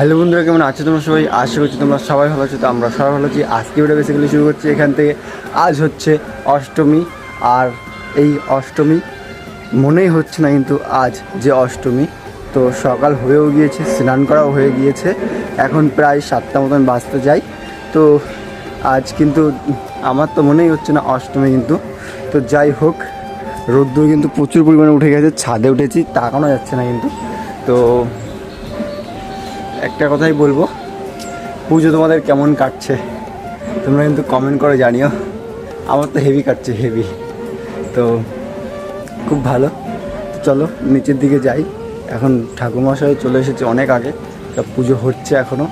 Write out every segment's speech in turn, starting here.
Hello বন্ধুরা, কেমন আছো তোমরা সবাই? আশা করছি তোমরা সবাই ভালো আছো। তো আমরা সবাই ভালো আছি। আজকে ভিডিও বেসিক্যালি শুরু করছি এখান থেকে। আজ হচ্ছে অষ্টমী, আর এই অষ্টমী মনেই হচ্ছে না কিন্তু আজ যে অষ্টমী। তো সকাল হয়েও গিয়েছে, স্নান করাও হয়ে গিয়েছে, এখন প্রায় 7টা মতন বাজতে যাই। তো আজ কিন্তু আমার তো মনেই হচ্ছে না অষ্টমী কিন্তু। তো যাই হোক, রোদ্দুর কিন্তু প্রচুর পরিমাণে উঠে গেছে, ছাদে উঠেছি, তাকানো যাচ্ছে না কিন্তু। তো একটা কথাই বলবো, পুজো তোমাদের কেমন কাটছে তোমরা কিন্তু কমেন্ট করে জানিও। আমার তো হেভি কাটছে, হেভি। তো খুব ভালো। তো চলো নিচের দিকে যাই। এখন ঠাকুরমশাই চলে এসেছে অনেক আগে, সব পুজো হচ্ছে এখনও,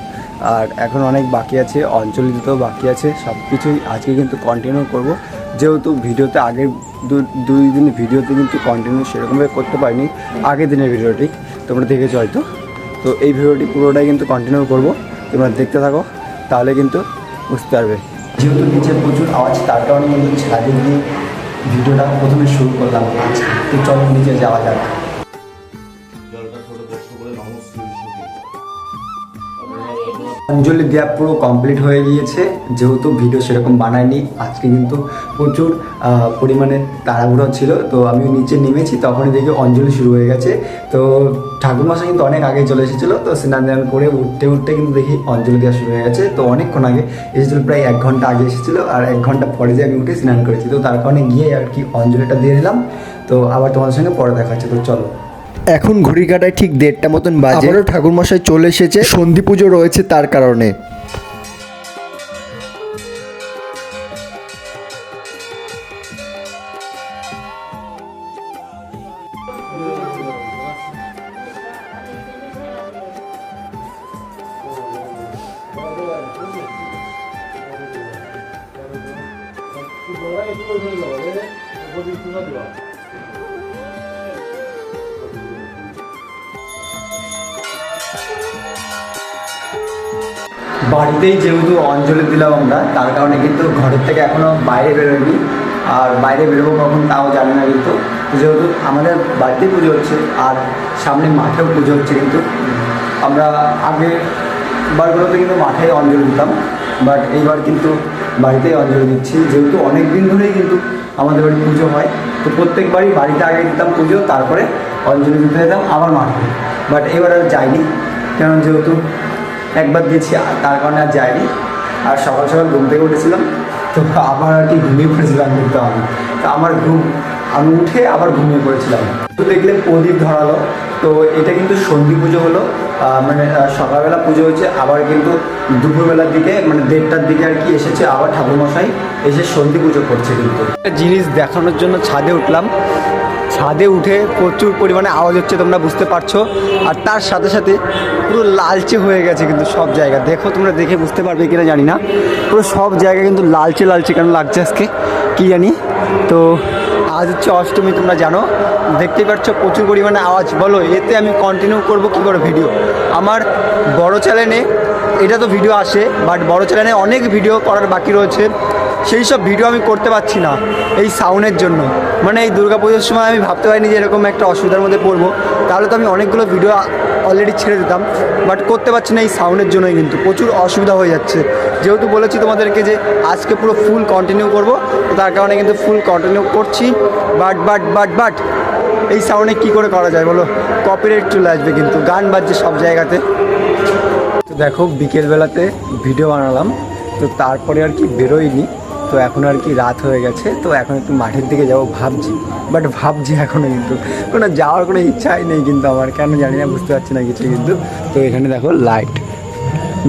আর এখন অনেক বাকি আছে, অঞ্জলি দিতেও বাকি আছে। সব কিছুই আজকে কিন্তু কন্টিনিউ করব, যেহেতু ভিডিওতে আগের দুই দিনের ভিডিওতে কিন্তু কন্টিনিউ সেরকমভাবে করতে পারিনি। আগের দিনের ভিডিওটি তোমরা দেখেছো হয়তো। তো এই ভিডিওটি পুরোটাই কিন্তু কন্টিনিউ করব, তোমরা দেখতে থাকো, তাহলে কিন্তু বুঝতে পারবে। যেহেতু নিচে প্রচুর আওয়াজ, তার কারণে কিন্তু ছাদে গিয়ে ভিডিওটা প্রথমে শুরু করলাম। তো চলো নিচে যাওয়া যাক। অঞ্জলি দেওয়া পুরো কমপ্লিট হয়ে গিয়েছে, যেহেতু ভিডিও সেরকম বানায়নি আজকে, কিন্তু প্রচুর পরিমাণে তাড়াহুড়ো ছিল। তো আমি নিচে নেমেছি, তখনই দেখি অঞ্জলি শুরু হয়ে গেছে। তো ঠাকুরমশাই কিন্তু অনেক আগে চলে এসেছিলো। তো স্নান দান করে উঠতে কিন্তু দেখি অঞ্জলি দেওয়া শুরু হয়ে গেছে। তো অনেকক্ষণ আগে এসেছিলো, প্রায় 1 ঘন্টা আগে এসেছিলো, আর 1 ঘন্টা পরে যে আমি উঠে স্নান করেছি। তো তার কারণে গিয়ে আর কি অঞ্জলিটা দিয়ে দিলাম। তো আবার তোমাদের সঙ্গে পরে দেখা হচ্ছে। তো চলো, এখন ঘড়ির কাঁটায় ঠিক 1:30 মতন বাজে। আবারও ঠাকুরমশাই চলে এসেছে, সন্ধি পুজো রয়েছে তার কারণে। বাড়িতেই যেহেতু অঞ্জলি দিলাম আমরা, তার কারণে কিন্তু ঘরের থেকে এখনও বাইরে বেরোয়নি। আর বাইরে বেরোবো কখন তাও জানি না কিন্তু। যেহেতু আমাদের বাড়িতেই পুজো হচ্ছে, আর সামনে মাঠেও পুজো হচ্ছে, কিন্তু আমরা আগের বারগুলোতে কিন্তু মাঠেই অঞ্জলি দিতাম, বাট এইবার কিন্তু বাড়িতেই অঞ্জলি দিচ্ছি। যেহেতু অনেক দিন ধরেই কিন্তু আমাদের বাড়ি পুজো হয়, তো প্রত্যেকবারই বাড়িতে আগে দিতাম পুজো, তারপরে অঞ্জলি দিতে যেতাম আবার মাঠে। বাট এবার আর যাইনি, কারণ যেহেতু একবার দিয়েছি, তার কারণে আর যাইনি। আর সকাল সকাল ঘুম থেকে উঠেছিলাম, তো আবার আর কি ঘুমিয়ে পড়েছিলাম কিন্তু আমি। তো আমার আমি উঠে আবার ঘুমিয়ে পড়েছিলাম। তো দেখলে প্রদীপ ধরালো। তো এটা কিন্তু সন্ধি পুজো হলো, মানে সকালবেলা পুজো হয়েছে, আবার কিন্তু দুপুরবেলার দিকে মানে 1:30টার দিকে আর কি এসেছে আবার ঠাকুরমশাই, এসে সন্ধি পুজো করছে। কিন্তু একটা জিনিস দেখানোর জন্য ছাদে উঠলাম। ছাদে উঠে প্রচুর পরিমাণে আওয়াজ হচ্ছে, তোমরা বুঝতে পারছো। আর তার সাথে সাথে পুরো লালচে হয়ে গেছে কিন্তু সব জায়গা। দেখো, তোমরা দেখে বুঝতে পারবে কিনা জানি না, পুরো সব জায়গা কিন্তু লালচে লালচে কেন লাগছে আজকে কি জানি। তো আজ হচ্ছে অষ্টমী, তোমরা জানো, দেখতেই পাচ্ছ প্রচুর পরিমাণে আওয়াজ। বলো এতে আমি কন্টিনিউ করব কী করে ভিডিও? আমার বড় চ্যানেলে এটা তো ভিডিও আসে, বাট বড় চ্যানেলে অনেক ভিডিও করার বাকি রয়েছে, সেই সব ভিডিও আমি করতে পারছি না এই সাউন্ডের জন্য। মানে এই দুর্গাপুজোর সময় আমি ভাবতে পারিনি যে এরকম একটা অসুবিধার মধ্যে পড়বো, তাহলে তো আমি অনেকগুলো ভিডিও অলরেডি ছেড়ে দিতাম, বাট করতে পারছি না এই সাউন্ডের জন্যই। কিন্তু প্রচুর অসুবিধা হয়ে যাচ্ছে, যেহেতু বলেছি তোমাদেরকে যে আজকে পুরো ফুল কন্টিনিউ করব, তো তার কারণে কিন্তু ফুল কন্টিনিউ করছি। বাট এই সাউন্ডে কী করে করা যায় বলো? কপিরাইট চলে আসবে, কিন্তু গান বাজছে সব জায়গাতে। তো দেখো, বিকেলবেলাতে ভিডিও বানালাম, তো তারপরে আর কি বেরোয়নি। তো এখন আর কি রাত হয়ে গেছে, তো এখন একটু মাঠের দিকে যাবো ভাবছি এখনও কিন্তু কোনো যাওয়ার কোনো ইচ্ছাই নেই কিন্তু আমার, কেন জানি না, বুঝতে পারছি না কিছু কিন্তু। তো এখানে দেখো লাইট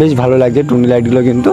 বেশ ভালো লাগছে, টুনি লাইটগুলো কিন্তু